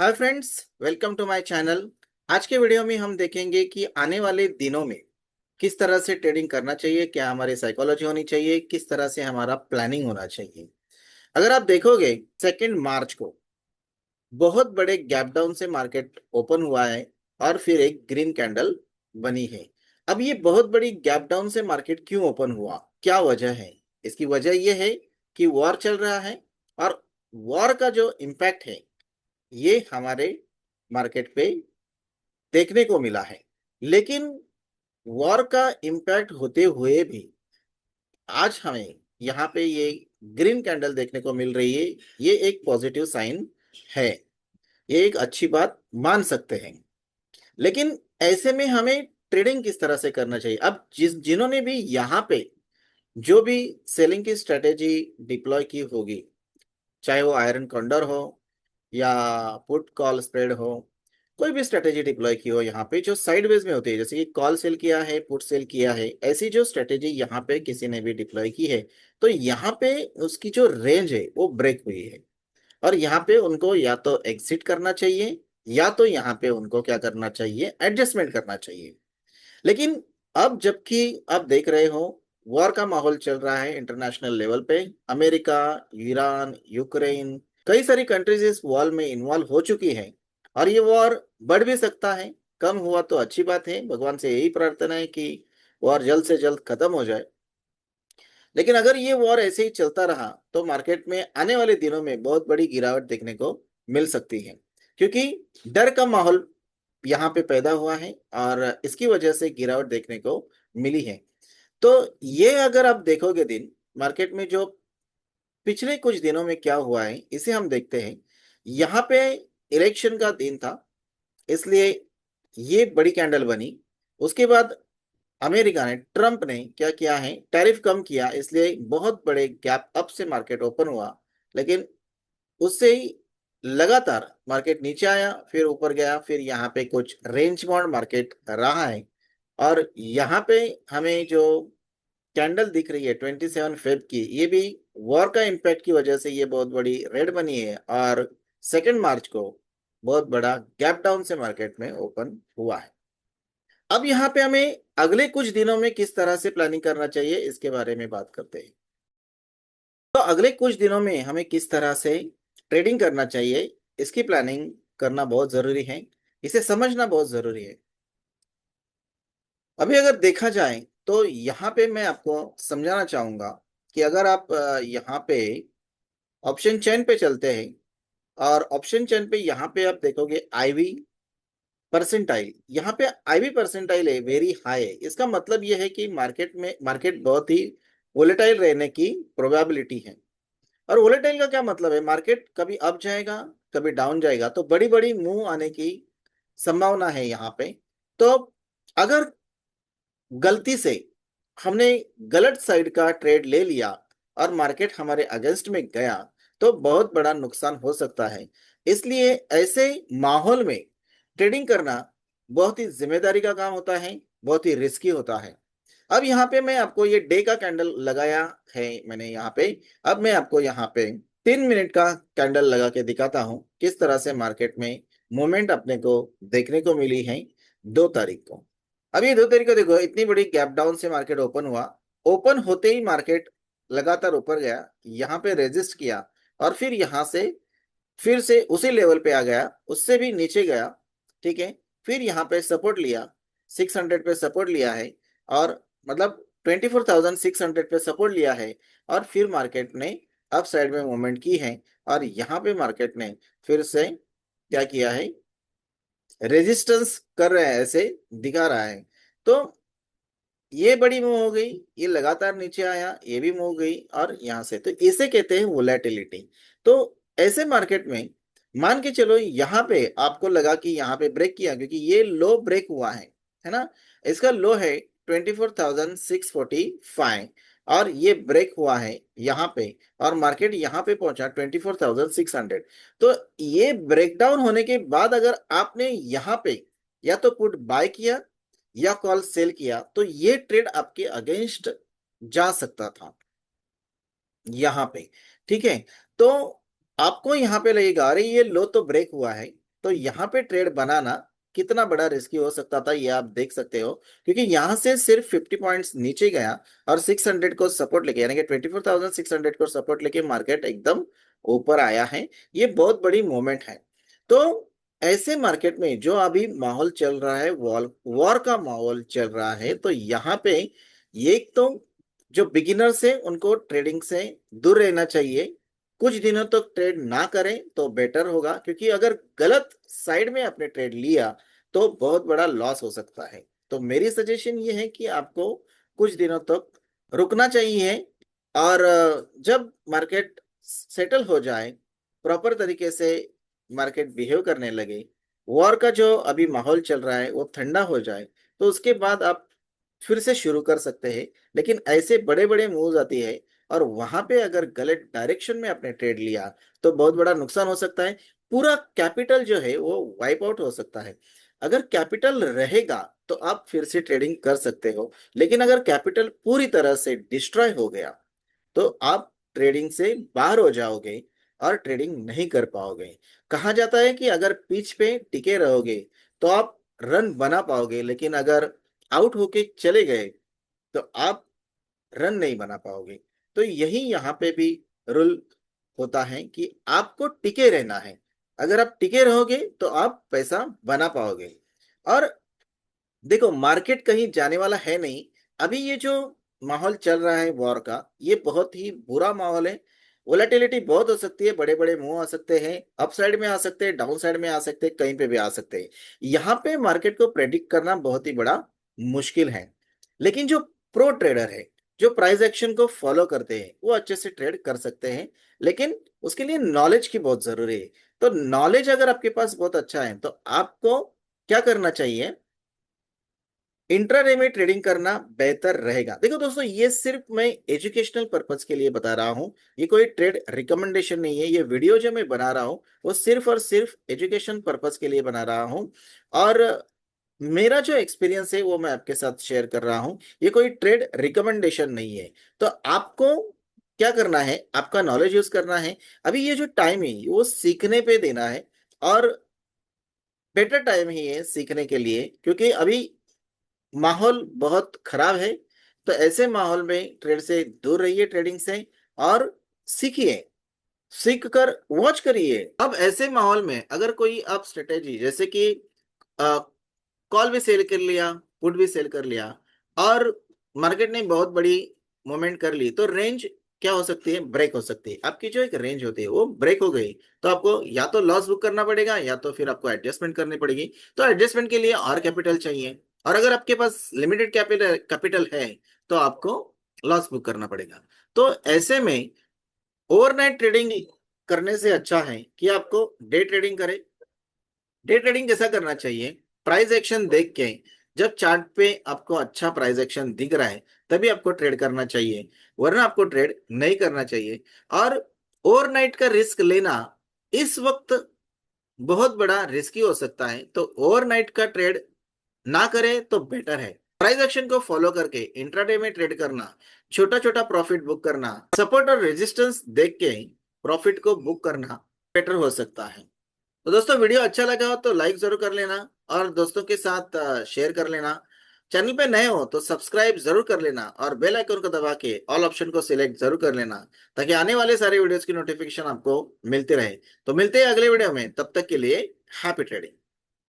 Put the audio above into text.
Hi friends, welcome to my channel. आज के video में हम देखेंगे कि आने वाले दिनों में किस तरह से ट्रेडिंग करना चाहिए, क्या हमारी साइकोलॉजी होनी चाहिए, किस तरह से हमारा प्लानिंग होना चाहिए। अगर आप देखोगे 2 मार्च को बहुत बड़े गैप डाउन से मार्केट ओपन हुआ है और फिर एक ग्रीन कैंडल बनी है। अब ये बहुत बड़ी गैप डाउन से मार्केट क्यों ओपन हुआ, क्या वजह है? इसकी वजह यह है कि वॉर चल रहा है और वॉर का जो इम्पैक्ट है ये हमारे मार्केट पे देखने को मिला है। लेकिन वॉर का इम्पैक्ट होते हुए भी आज हमें यहाँ पे ये ग्रीन कैंडल देखने को मिल रही है। ये एक पॉजिटिव साइन है, ये एक अच्छी बात मान सकते हैं। लेकिन ऐसे में हमें ट्रेडिंग किस तरह से करना चाहिए? अब जिन्होंने भी यहाँ पे जो भी सेलिंग की स्ट्रेटेजी डिप्लॉय की होगी, चाहे वो आयरन कंडर हो या पुट कॉल स्प्रेड हो, कोई भी स्ट्रेटेजी डिप्लॉय की हो यहाँ पे जो साइडवेज में होती है, जैसे कि कॉल सेल किया है, पुट सेल किया है, ऐसी जो स्ट्रेटेजी यहाँ पे किसी ने भी डिप्लॉय की है, तो यहाँ पे उसकी जो रेंज है वो ब्रेक हुई है और यहाँ पे उनको या तो एग्जिट करना चाहिए या तो यहाँ पे उनको क्या करना चाहिए, एडजस्टमेंट करना चाहिए। लेकिन अब जबकि आप देख रहे हो वॉर का माहौल चल रहा है इंटरनेशनल लेवल पे, अमेरिका, ईरान, यूक्रेन, कई सारी कंट्रीज इस वॉर में इन्वॉल्व हो चुकी है और ये वॉर बढ़ भी सकता है। कम हुआ तो अच्छी बात है, भगवान से यही प्रार्थना है कि वॉर जल्द से जल्द खत्म हो जाए। लेकिन अगर ये वॉर ऐसे ही चलता रहा तो मार्केट में आने वाले दिनों में बहुत बड़ी गिरावट देखने को मिल सकती है, क्योंकि डर का माहौल यहाँ पे पैदा हुआ है और इसकी वजह से गिरावट देखने को मिली है। तो ये अगर आप देखोगे दिन मार्केट में जो पिछले कुछ दिनों में क्या हुआ है इसे हम देखते हैं। यहाँ पे इलेक्शन का दिन था, इसलिए ये बड़ी कैंडल बनी। उसके बाद अमेरिका ने, ट्रंप ने क्या किया है, टैरिफ कम किया, इसलिए बहुत बड़े गैप अप से मार्केट ओपन हुआ। लेकिन उससे ही लगातार मार्केट नीचे आया, फिर ऊपर गया, फिर यहाँ पे कुछ रेंज बाउंड मार्केट रहा है। और यहाँ पे हमें जो कैंडल दिख रही है 27 फेब की, ये भी वॉर का इम्पैक्ट की वजह से ये बहुत बड़ी रेड बनी है और 2 मार्च को बहुत बड़ा गैप डाउन से मार्केट में ओपन हुआ है। अब यहाँ पे हमें अगले कुछ दिनों में किस तरह से प्लानिंग करना चाहिए इसके बारे में बात करते हैं। तो अगले कुछ दिनों में हमें किस तरह से ट्रेडिंग करना चाहिए, इसकी प्लानिंग करना बहुत जरूरी है, इसे समझना बहुत जरूरी है। अभी अगर देखा जाए तो यहाँ पे मैं आपको समझाना चाहूंगा कि अगर आप यहाँ पे ऑप्शन चेन पे चलते हैं और ऑप्शन चेन पे यहाँ पे आप देखोगे आईवी परसेंटाइल, यहाँ पे आईवी परसेंटाइल है वेरी हाई है। इसका मतलब ये है कि मार्केट बहुत ही वोलेटाइल रहने की प्रोबेबिलिटी है। और वोलेटाइल का क्या मतलब है? मार्केट कभी अप जाएगा, कभी डाउन जाएगा, तो बड़ी बड़ी मूव आने की संभावना है यहाँ पे। तो अगर गलती से हमने गलत साइड का ट्रेड ले लिया और मार्केट हमारे अगेंस्ट में गया तो बहुत बड़ा नुकसान हो सकता है। इसलिए ऐसे माहौल में ट्रेडिंग करना बहुत ही जिम्मेदारी का काम होता है, बहुत ही रिस्की होता है। अब यहाँ पे मैं आपको ये डे का कैंडल लगाया है मैंने यहाँ पे। अब मैं आपको यहाँ पे 3 मिनट का कैंडल लगा के दिखाता हूँ किस तरह से मार्केट में मूवमेंट अपने को देखने को मिली है 2 तारीख को। अब ये 2 तारीख को देखो, इतनी बड़ी गैप डाउन से मार्केट ओपन हुआ। ओपन होते ही मार्केट लगातार ऊपर गया, यहाँ पे रेजिस्ट किया और फिर यहाँ से फिर से उसी लेवल पे आ गया, उससे भी नीचे गया। ठीक है, फिर यहाँ पे सपोर्ट लिया, 600 पे सपोर्ट लिया है और मतलब 24,600 पे सपोर्ट लिया है और फिर मार्केट ने अप साइड में मूवमेंट की है और यहाँ पे मार्केट ने फिर से क्या किया है, रेजिस्टेंस कर रहे हैं, ऐसे दिखा रहा है। तो ये बड़ी मूव हो गई, ये लगातार नीचे आया, ये भी मूव गई और यहां से, तो इसे कहते हैं वोलेटिलिटी। तो ऐसे मार्केट में मान के चलो यहाँ पे आपको लगा कि यहाँ पे ब्रेक किया, क्योंकि ये लो ब्रेक हुआ है ना। इसका लो है 24,645 और ये ब्रेक हुआ है यहाँ पे और मार्केट यहाँ पे पहुंचा 24,600। तो ये ब्रेकडाउन होने के बाद अगर आपने यहाँ पे या तो पुट बाय किया या कॉल सेल किया तो ये ट्रेड आपके अगेंस्ट जा सकता था यहाँ पे। ठीक है, तो आपको यहाँ पे लगेगा अरे ये लो तो ब्रेक हुआ है, तो यहाँ पे ट्रेड बनाना कितना बड़ा रिस्की हो सकता था ये आप देख सकते हो, क्योंकि यहाँ से सिर्फ 50 पॉइंट्स नीचे गया और 600 को सपोर्ट लेके, यानी कि 24,600 को सपोर्ट लेके मार्केट एकदम ऊपर आया है। ये बहुत बड़ी मूवमेंट है। तो ऐसे मार्केट में जो अभी माहौल चल रहा है, वॉर वॉर का माहौल चल रहा है, तो यहाँ पे एक तो जो बिगिनर्स है उनको ट्रेडिंग से दूर रहना चाहिए। कुछ दिनों तक ट्रेड ना करें तो बेटर होगा, क्योंकि अगर गलत साइड में आपने ट्रेड लिया तो बहुत बड़ा लॉस हो सकता है। तो मेरी सजेशन ये है कि आपको कुछ दिनों तक रुकना चाहिए, और जब मार्केट सेटल हो जाए, प्रॉपर तरीके से मार्केट बिहेव करने लगे, वॉर का जो अभी माहौल चल रहा है वो ठंडा हो जाए, तो उसके बाद आप फिर से शुरू कर सकते हैं। लेकिन ऐसे बड़े बड़े मूव्स आती है और वहां पे अगर गलत डायरेक्शन में आपने ट्रेड लिया तो बहुत बड़ा नुकसान हो सकता है। पूरा कैपिटल जो है वो वाइप आउट हो सकता है। अगर कैपिटल रहेगा तो आप फिर से ट्रेडिंग कर सकते हो, लेकिन अगर कैपिटल पूरी तरह से डिस्ट्रॉय हो गया तो आप ट्रेडिंग से बाहर हो जाओगे और ट्रेडिंग नहीं कर पाओगे। कहा जाता है कि अगर पिच पे टिके रहोगे तो आप रन बना पाओगे, लेकिन अगर आउट होके चले गए तो आप रन नहीं बना पाओगे। तो यही यहाँ पे भी रूल होता है कि आपको टिके रहना है। अगर आप टिके रहोगे तो आप पैसा बना पाओगे। और देखो, मार्केट कहीं जाने वाला है नहीं। अभी ये जो माहौल चल रहा है वॉर का, ये बहुत ही बुरा माहौल है। वोलेटिलिटी बहुत हो सकती है, बड़े बड़े मूव आ सकते हैं, अप साइड में आ सकते हैं, डाउन साइड में आ सकते हैं, कहीं पे भी आ सकते हैं। यहाँ पे मार्केट को प्रेडिक्ट करना बहुत ही बड़ा मुश्किल है। लेकिन जो प्रो ट्रेडर है, जो प्राइस एक्शन को फॉलो करते हैं, वो अच्छे से ट्रेड कर सकते हैं। लेकिन उसके लिए नॉलेज की बहुत जरूरी है। तो नॉलेज अगर आपके पास बहुत अच्छा है तो आपको क्या करना चाहिए, इंट्राडे में ट्रेडिंग करना बेहतर रहेगा। देखो दोस्तों, ये सिर्फ मैं एजुकेशनल पर्पज के लिए बता रहा हूं, ये कोई ट्रेड रिकमेंडेशन नहीं है। ये वीडियो जो मैं बना रहा हूं वो सिर्फ और सिर्फ एजुकेशन पर्पज के लिए बना रहा हूं, और मेरा जो एक्सपीरियंस है वो मैं आपके साथ शेयर कर रहा हूं। ये कोई ट्रेड रिकमेंडेशन नहीं है। तो आपको क्या करना है, आपका नॉलेज यूज करना है। अभी ये जो टाइम है वो सीखने पे देना है, और बेटर टाइम ही है सीखने के लिए, क्योंकि अभी माहौल बहुत खराब है। तो ऐसे माहौल में ट्रेड से दूर रहिए, ट्रेडिंग से, और सीखिए, सीख कर वॉच करिए। अब ऐसे माहौल में अगर कोई आप स्ट्रेटेजी, जैसे कि कॉल भी सेल कर लिया, पुट भी सेल कर लिया, और मार्केट ने बहुत बड़ी मूवमेंट कर ली, तो रेंज क्या हो सकती है, ब्रेक हो सकती है। आपकी जो एक रेंज होती है वो ब्रेक हो गई, तो आपको या तो लॉस बुक करना पड़ेगा या तो फिर आपको एडजस्टमेंट करनी पड़ेगी। तो एडजस्टमेंट के लिए और कैपिटल चाहिए, और अगर आपके पास लिमिटेड कैपिटल कैपिटल है तो आपको लॉस बुक करना पड़ेगा। तो ऐसे में ओवरनाइट ट्रेडिंग करने से अच्छा है कि आपको डे ट्रेडिंग करें। डे ट्रेडिंग कैसा करना चाहिए, प्राइस एक्शन देख के, जब चार्ट पे आपको अच्छा प्राइस एक्शन दिख रहा है तभी आपको ट्रेड करना चाहिए, वरना आपको ट्रेड नहीं करना चाहिए। और ओवरनाइट का रिस्क लेना इस वक्त बहुत बड़ा रिस्की हो सकता है, तो ओवरनाइट का ट्रेड ना करें तो बेटर है। प्राइस एक्शन को फॉलो करके इंट्राडे में ट्रेड करना, छोटा छोटा प्रॉफिट बुक करना, सपोर्ट और रेजिस्टेंस देख के प्रॉफिट को बुक करना बेटर हो सकता है। तो दोस्तों, वीडियो अच्छा लगा हो तो लाइक जरूर कर लेना, और दोस्तों के साथ शेयर कर लेना। चैनल पे नए हो तो सब्सक्राइब जरूर कर लेना, और बेल आइकन को दबा के ऑल ऑप्शन को सिलेक्ट जरूर कर लेना, ताकि आने वाले सारे वीडियोस की नोटिफिकेशन आपको मिलते रहे। तो मिलते हैं अगले वीडियो में, तब तक के लिए हैप्पी ट्रेडिंग।